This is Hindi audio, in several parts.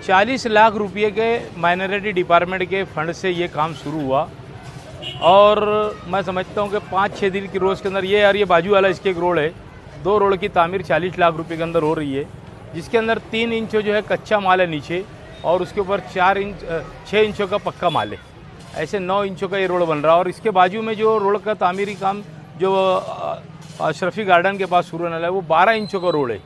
40 लाख रुपए के माइनॉरिटी डिपार्टमेंट के फंड से ये काम शुरू हुआ और मैं समझता हूँ कि 5-6 दिन की रोज़ के अंदर ये बाजू वाला इसके एक रोड है, 2 रोड की तामीर 40 लाख रुपए के अंदर हो रही है, जिसके अंदर 3 इंच जो है कच्चा माल है नीचे और उसके ऊपर 6 इंचों का पक्का माल है। ऐसे 9 इंचों का ये रोड बन रहा है। और इसके बाजू में जो रोड का तामीरी काम जो अशरफी गार्डन के पास शुरू होने वाला है वो 12 इंचों का रोड है।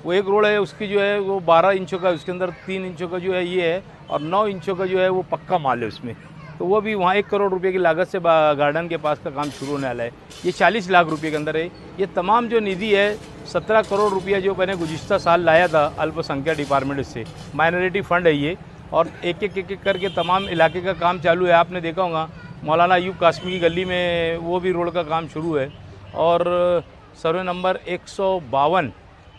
वो एक रोड है उसकी जो है वो 12 इंचों का, उसके अंदर 3 इंचों का जो है ये है और 9 इंचों का जो है वो पक्का माल है उसमें। तो वो भी वहाँ 1 करोड़ रुपए की लागत से गार्डन के पास का काम शुरू होने वाला है। ये 40 लाख रुपए के अंदर है। ये तमाम जो निधि है 17 करोड़ रुपया जो मैंने गुज़िश्ता साल लाया था अल्पसंख्यक डिपार्टमेंट से, माइनॉरिटी फंड है ये। और एक एक करके तमाम इलाके का काम चालू है। आपने देखा होगा मौलाना अयूब कासमी की गली में वो भी रोड का काम शुरू है। और सर्वे नंबर 152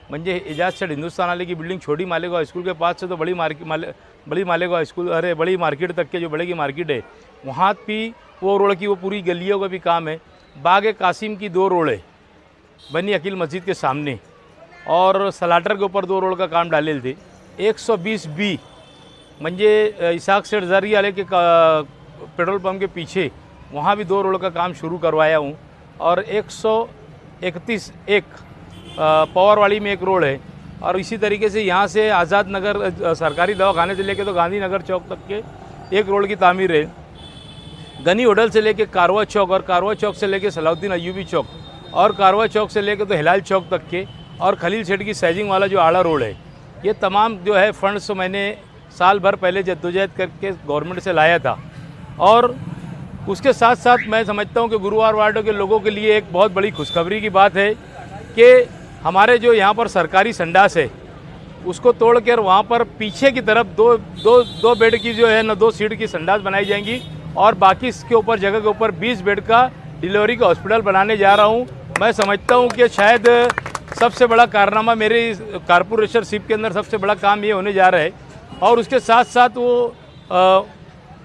म्हणजे एजाज सेठ हिंदुस्तान वाले की बिल्डिंग छोटी मालेगांव स्कूल के पास से तो बड़ी मालेगांव स्कूल बड़ी मार्केट तक के जो बड़े की मार्केट है वहाँ भी वो रोड की वो पूरी गलियों का भी काम है। बाग कासिम की 2 रोड है बनी अकील मस्जिद के सामने और सलाटर के ऊपर 2 रोड का काम डाले थे। 120B म्हणजे इसाक सेठ जरी वाले के पेट्रोल पंप के पीछे वहाँ भी 2 रोड का काम शुरू करवाया हूँ। और 131 पवारवाड़ी में एक रोड है। और इसी तरीके से यहाँ से आज़ाद नगर सरकारी दवाखाने से लेके तो गांधीनगर चौक तक के एक रोड की तामीर है। गनी होटल से लेके कारवा चौक और कारवा चौक से लेके सलाउद्दीन अयूबी चौक और कारवा चौक से लेके तो हिलाल चौक तक के और खलील सेठ की सैजिंग वाला जो आड़ा रोड है, ये तमाम जो है फंड्स मैंने साल भर पहले जद्दोजहद करके गवर्नमेंट से लाया था। और उसके साथ साथ मैं समझता हूँ कि गुरुवार वार्डों के लोगों के लिए एक बहुत बड़ी खुशखबरी की बात है कि हमारे जो यहाँ पर सरकारी संडास है उसको तोड़कर वहाँ पर पीछे की तरफ दो बेड की जो है ना 2 सीट की संडास बनाई जाएंगी और बाकी इसके ऊपर जगह के ऊपर 20 बेड का डिलीवरी का हॉस्पिटल बनाने जा रहा हूँ। मैं समझता हूँ कि शायद सबसे बड़ा कारनामा मेरे कारपोरेशनशिप के अंदर सबसे बड़ा काम ये होने जा रहा है। और उसके साथ साथ वो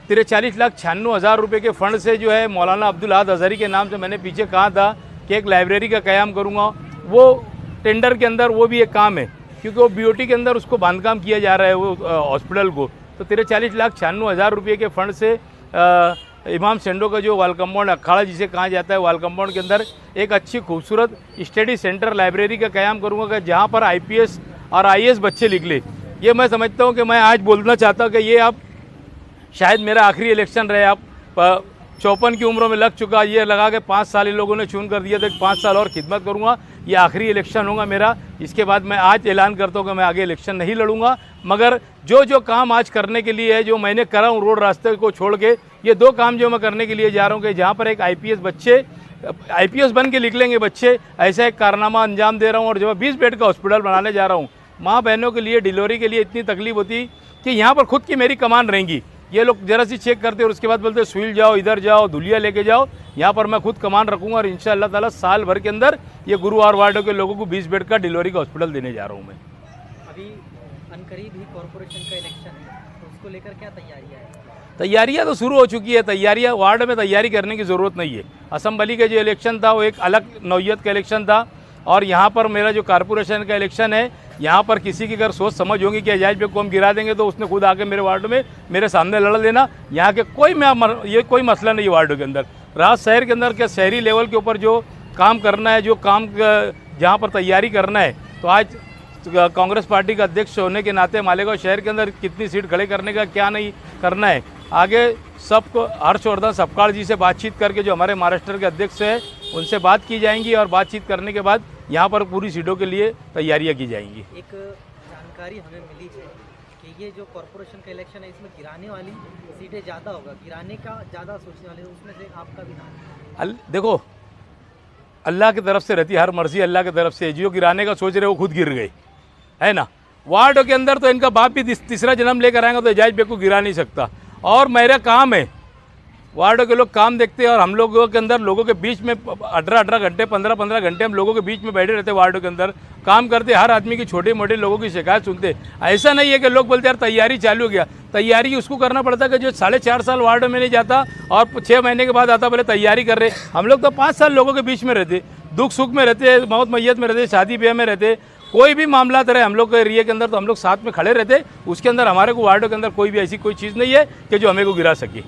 43,96,000 रुपये के फंड से जो है मौलाना अब्दुल अहद अज़हरी के नाम से मैंने पीछे कहा था कि एक लाइब्रेरी का क़याम करूँगा, वो टेंडर के अंदर वो भी एक काम है क्योंकि वो BOT के अंदर उसको बांधकाम किया जा रहा है वो हॉस्पिटल को। तो 43,96,000 रुपये के फंड से इमाम सेंडो का जो वाल कंपाउंड अखाड़ा जिसे कहा जाता है वाल कंपाउंड के अंदर एक अच्छी खूबसूरत स्टडी सेंटर लाइब्रेरी का क़याम करूँगा कि जहाँ पर IPS और IAS बच्चे निकले। ये मैं समझता हूँ कि मैं आज बोलना चाहता हूँ कि ये अब शायद मेरा आखिरी इलेक्शन रहे। अब 54 की उम्र में लग चुका, ये लगा के 5 साल इन लोगों ने चुन कर दिया था, 5 साल और खिदमत करूँगा। ये आखिरी इलेक्शन होगा मेरा। इसके बाद मैं आज ऐलान करता हूँ कि मैं आगे इलेक्शन नहीं लड़ूंगा। मगर जो काम आज करने के लिए है, जो मैंने करा हूँ रोड रास्ते को छोड़ के, ये 2 काम जो मैं करने के लिए जा रहा हूँ कि जहाँ पर एक IPS बन के निकलेंगे बच्चे, ऐसा एक कारनामा अंजाम दे रहा हूँ। और जो 20 बेड का हॉस्पिटल बनाने जा रहा हूँ। माँ बहनों के लिए डिलीवरी के लिए इतनी तकलीफ होती कि यहाँ पर खुद की मेरी कमान रहेंगी। ये लोग जरा सी चेक करते और उसके बाद बोलते सुईल जाओ, इधर जाओ, धुलिया लेके जाओ। यहाँ पर मैं खुद कमान रखूँगा और इंशाअल्लाह ताला साल भर के अंदर ये गुरुवार वार्डों के लोगों को 20 बेड का डिलीवरी का हॉस्पिटल देने जा रहा हूँ मैं। अभी अनकरीब ही कॉरपोरेशन का इलेक्शन है, तो उसको लेकर क्या तैयारियाँ हैं? तैयारियाँ तो शुरू हो चुकी है। तैयारियाँ वार्ड में तैयारी करने की ज़रूरत नहीं है। असम्बली का जो इलेक्शन था वो एक अलग नौइयत का इलेक्शन था और यहाँ पर मेरा जो कारपोरेशन का इलेक्शन है, यहाँ पर किसी की अगर सोच समझ होगी कि एजाज पे को हम गिरा देंगे तो उसने खुद आके मेरे वार्ड में मेरे सामने लड़ लेना। यहाँ के ये कोई मसला नहीं है वार्ड के अंदर। राज शहर के अंदर के शहरी लेवल के ऊपर जो काम करना है, जो काम जहाँ पर तैयारी करना है, तो आज कांग्रेस पार्टी का अध्यक्ष होने के नाते मालेगांव शहर के अंदर कितनी सीट खड़े करने का क्या नहीं करना है, आगे सबको हर्षवर्धन सपकाळ जी से बातचीत करके जो हमारे महाराष्ट्र के अध्यक्ष हैं उनसे बात की जाएंगी और बातचीत करने के बाद यहाँ पर पूरी सीटों के लिए तैयारियाँ की जाएंगी। एक जानकारी हमें मिली है कि ये जो कॉरपोरेशन का इलेक्शन है इसमें गिराने वाली सीटें ज़्यादा होगा, गिराने का ज़्यादा सोचने वाले, उसमें से आपका भी नाम। देखो, अल्लाह की तरफ से रहती हर मर्जी, अल्लाह की तरफ से। जो गिराने का सोच रहे वो खुद गिर गए, है ना। वार्ड के अंदर तो इनका बाप भी तीसरा जन्म लेकर आएंगे तो एजाज बेग को गिरा नहीं सकता। और मेरा काम है, वार्डों के लोग काम देखते हैं और हम लोगों के अंदर लोगों के बीच में 18 घंटे 15 घंटे हम लोगों के बीच में बैठे रहते हैं, वार्डों के अंदर काम करते, हर आदमी की छोटे मोटे लोगों की शिकायत सुनते। ऐसा नहीं है कि लोग बोलते यार तैयारी चालू हो गया। तैयारी उसको करना पड़ता है कि जो 4.5 साल वार्ड में नहीं जाता और 6 महीने के बाद आता, बोले तैयारी कर रहे। हम लोग तो 5 साल लोगों के बीच में रहते, दुख सुख में रहते, मौत मैयत में रहते, शादी ब्याह में रहते, कोई भी मामला रहे हम लोग के एरिया के अंदर तो हम लोग साथ में खड़े रहते, उसके अंदर हमारे को वार्डों के अंदर कोई भी ऐसी कोई चीज़ नहीं है कि जो हमें को गिरा सके।